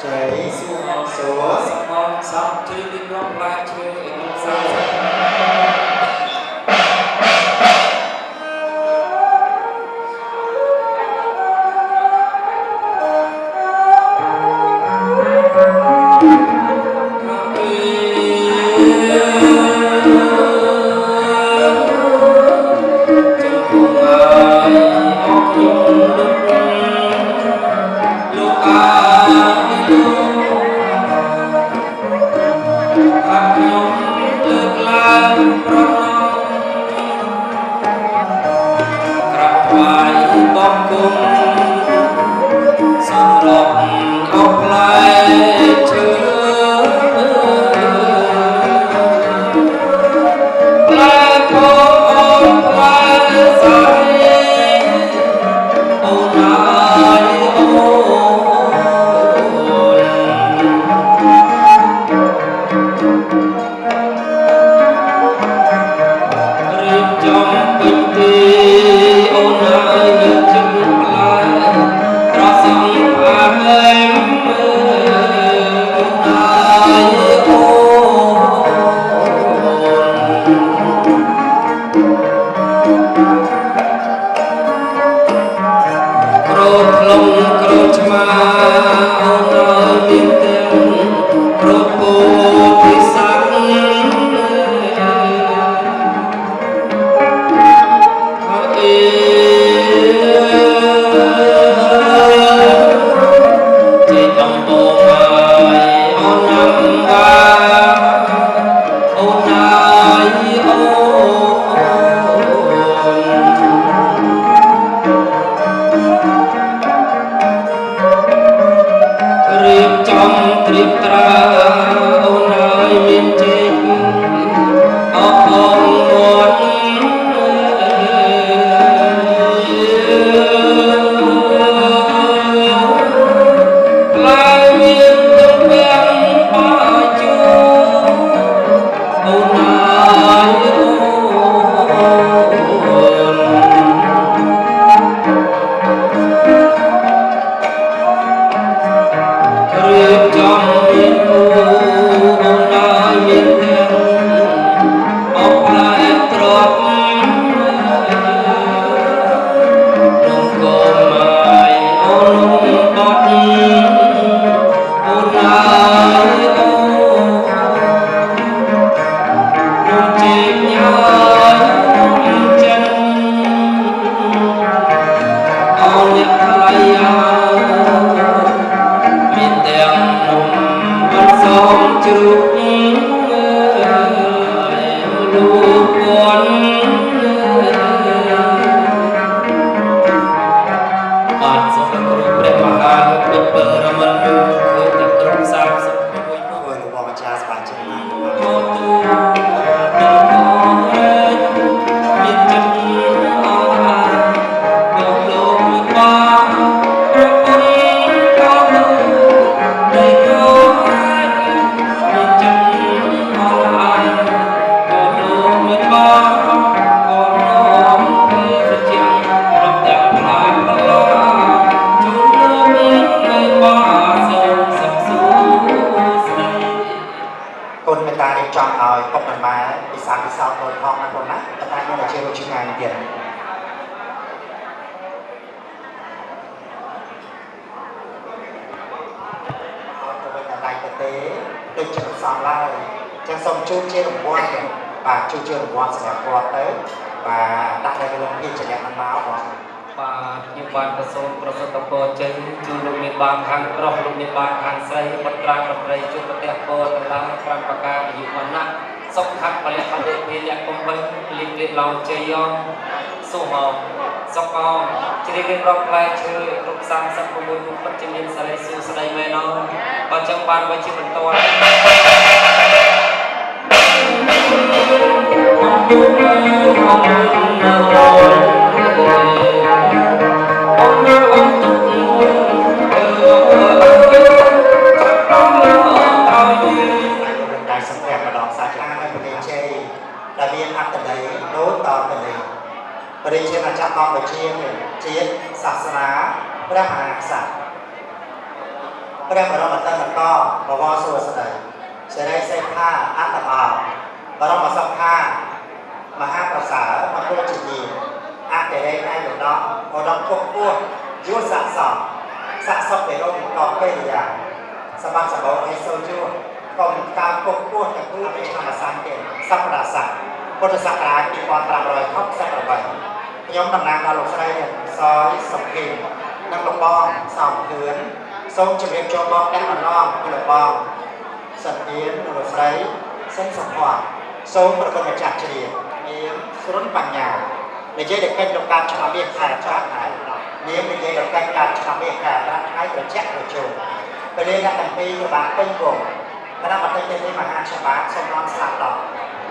Chạy số xong chơi đi rong lại chơi em sao ព្រះបរមតនគរបវរសួស្តីសេរីសេដ្ឋាអត្តបោបរមសង្ឃាមហាប្រសើរមង្គលជាទីអតិរេណៃឧត្តមឧត្តមពុទ្ធពោះយុស័កសស័កសពេរមកកេរិយាសម្បត្តិសម្បូរឯសូជួកុំតាមពុទ្ធពោះទាំងគឺវិឆ្នាំសានទេសព្ទាស័កពុទ្ធសករាជ2568ខ្ញុំតំណាងដល់លោកស្រីសយសុខីនិងលោកបងសំភឿនសូមជម្រាបចូលបងដាក់អឡងពីលោកបងសន្តានលោកស្រីសិនសុភ័ក្រសូមប្រគល់ម្ចាស់ជ្រាបមានស្រុនបញ្ញានិយាយដល់កិច្ចក្នុងការឆ្លងវាខែចាស់ហើយនាមនិយាយដល់កិច្ចការឆ្លងវាខែប្រាក់ថ្ងៃត្រជាក់ត្រជុំពេលនេះអ្នកទាំងពីរក៏បានពេញវងគណៈបតីទេមហាឆបាសូមនាំស្លាកដល់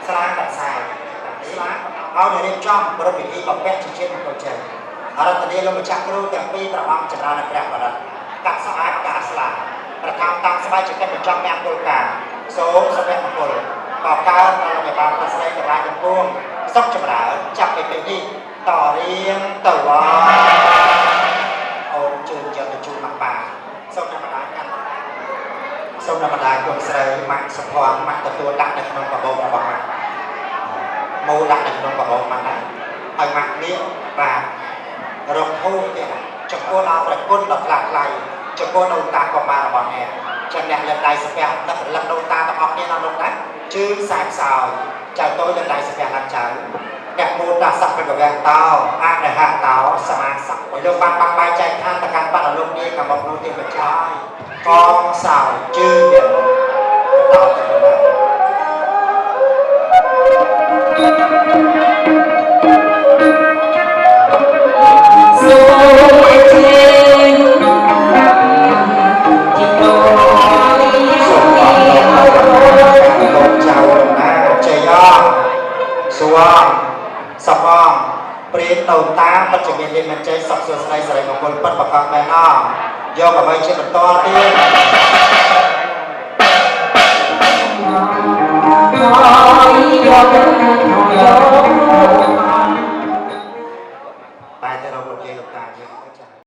ស្លាកកសាយស្លាកឲ្យរៀបចំប្រពៃណីបំពាក់ជាជាតិមង្គលជ័យអរតនីលោកម្ចាស់គ្រូទាំងពីរព្រះអង្គចម្រើននៅព្រះបរិត្តកាក់ស្អាតការស្លាកប្រធានតាមស្បែកចង្កេះបញ្ចប់មង្គលការសូមសុភមង្គលក៏កើតដល់វិបាលប្រស្រីករាជកំពុងសុខចម្រើនចាប់ពីពេលនេះតរៀងទៅវ៉ាអូនជឿនយកទៅជួបមកបាសូមអ្នកម្ដាយកាន់សូមអ្នកម្ដាយគុណស្រីម៉ាក់សុភ័ក្រម៉ាក់ទទួលដាក់នៅក្នុងកាបូបរបស់ម៉ាក់មូលដាក់នៅក្នុងកាបូបម៉ាក់ដែរហើយម៉ាក់នេះបាទរកធូបទៀតចំពោះដល់ប្រគុណដល់ខ្លះខ្លៃចំពោះដូនតាកុមាររបស់អ្នកចឹងអ្នកលើកដៃស្ពះដឹករលឹកដូនតាទាំងអស់គ្នានៅនោះណាជើងខ្សែខ្សោយចៅតូចលើកដៃស្ពះឡើងចៅអ្នកមូលតាស័ព្ទប្រកវៈតោអរហតោសមាស័ព្ទលោកបានបាក់បាយចែកឋានទៅកាន់បាត់លោកនេះកំមកនោះទៀតបច្ច័យកងសោជើងទៀតតោទៅណាសបងព្រៀនដូនតាពិតជាមានមិនចេះសុខសួស្តីសិរីមង្គលពិតប្រកបមែនអត់យកអ្វីជាបន្តទៀតហើយយក